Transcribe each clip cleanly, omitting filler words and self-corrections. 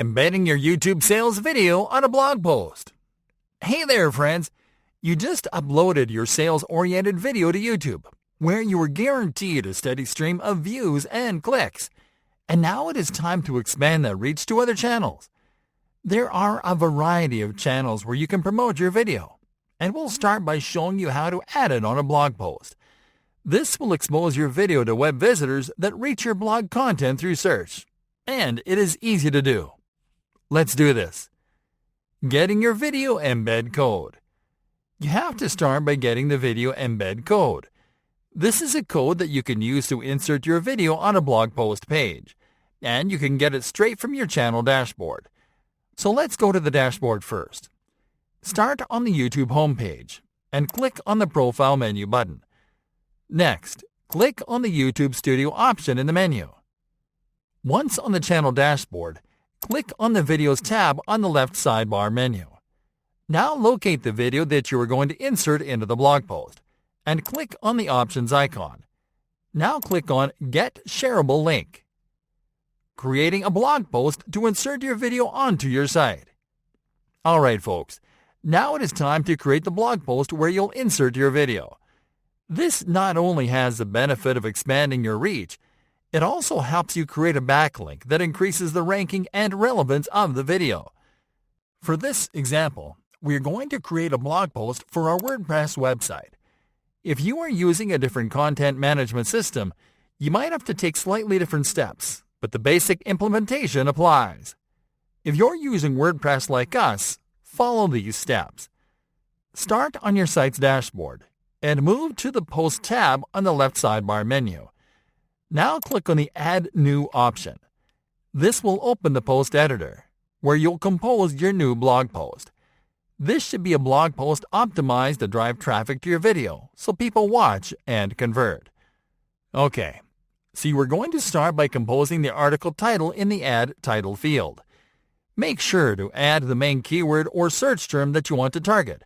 Embedding your YouTube sales video on a blog post. Hey there, friends. You just uploaded your sales-oriented video to YouTube, where you were guaranteed a steady stream of views and clicks. And now it is time to expand that reach to other channels. There are a variety of channels where you can promote your video, and we'll start by showing you how to add it on a blog post. This will expose your video to web visitors that reach your blog content through search, and it is easy to do. Let's do this. Getting your video embed code. You have to start by getting the video embed code. This is a code that you can use to insert your video on a blog post page, and you can get it straight from your channel dashboard. So let's go to the dashboard first. Start on the YouTube homepage and click on the Profile menu button. Next, click on the YouTube Studio option in the menu. Once on the channel dashboard, click on the Videos tab on the left sidebar menu. Now locate the video that you are going to insert into the blog post and click on the Options icon. Now click on Get Shareable Link. Creating a blog post to insert your video onto your site. Alright folks, now it is time to create the blog post where you'll insert your video. This not only has the benefit of expanding your reach, it also helps you create a backlink that increases the ranking and relevance of the video. For this example, we are going to create a blog post for our WordPress website. If you are using a different content management system, you might have to take slightly different steps, but the basic implementation applies. If you're using WordPress like us, follow these steps. Start on your site's dashboard and move to the Post tab on the left sidebar menu. Now click on the Add New option. This will open the post editor, where you'll compose your new blog post. This should be a blog post optimized to drive traffic to your video, so people watch and convert. Okay, so you are going to start by composing the article title in the Add Title field. Make sure to add the main keyword or search term that you want to target,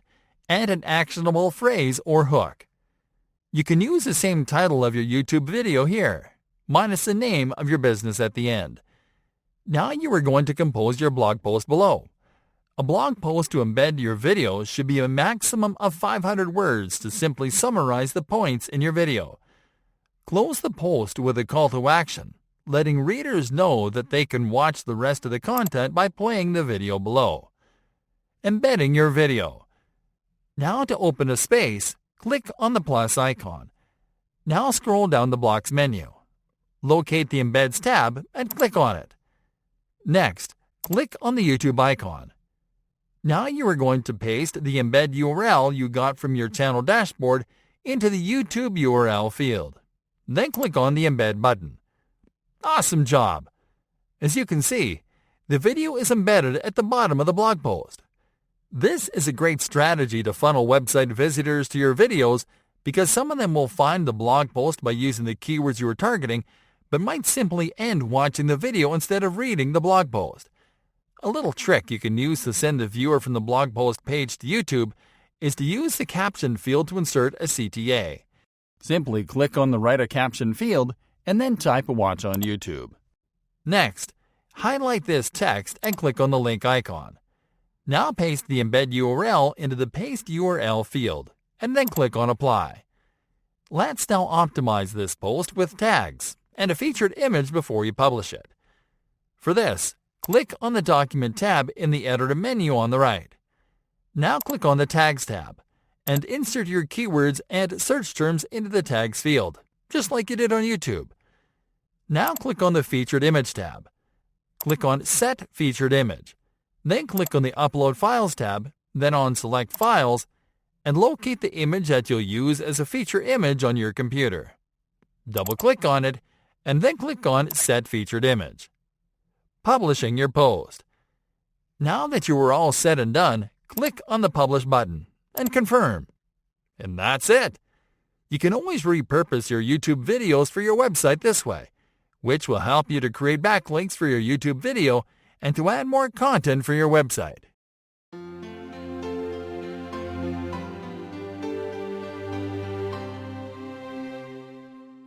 and an actionable phrase or hook. You can use the same title of your YouTube video here, minus the name of your business at the end. Now you are going to compose your blog post below. A blog post to embed your video should be a maximum of 500 words to simply summarize the points in your video. Close the post with a call to action, letting readers know that they can watch the rest of the content by playing the video below. Embedding your video. Now to open a space, click on the plus icon. Now scroll down the blocks menu. Locate the Embeds tab and click on it. Next, click on the YouTube icon. Now you are going to paste the embed URL you got from your channel dashboard into the YouTube URL field. Then click on the Embed button. Awesome job! As you can see, the video is embedded at the bottom of the blog post. This is a great strategy to funnel website visitors to your videos because some of them will find the blog post by using the keywords you are targeting, but might simply end watching the video instead of reading the blog post. A little trick you can use to send the viewer from the blog post page to YouTube is to use the caption field to insert a CTA. Simply click on the Write a Caption field and then type Watch on YouTube. Next, highlight this text and click on the link icon. Now paste the embed URL into the Paste URL field and then click on Apply. Let's now optimize this post with tags and a featured image before you publish it. For this, click on the Document tab in the Editor menu on the right. Now click on the Tags tab and insert your keywords and search terms into the Tags field, just like you did on YouTube. Now click on the Featured Image tab. Click on Set Featured Image. Then click on the Upload Files tab, then on Select Files, and locate the image that you'll use as a feature image on your computer. Double-click on it, and then click on Set Featured Image. Publishing your post. Now that you are all set and done, click on the Publish button and confirm. And that's it. You can always repurpose your YouTube videos for your website this way, which will help you to create backlinks for your YouTube video and to add more content for your website.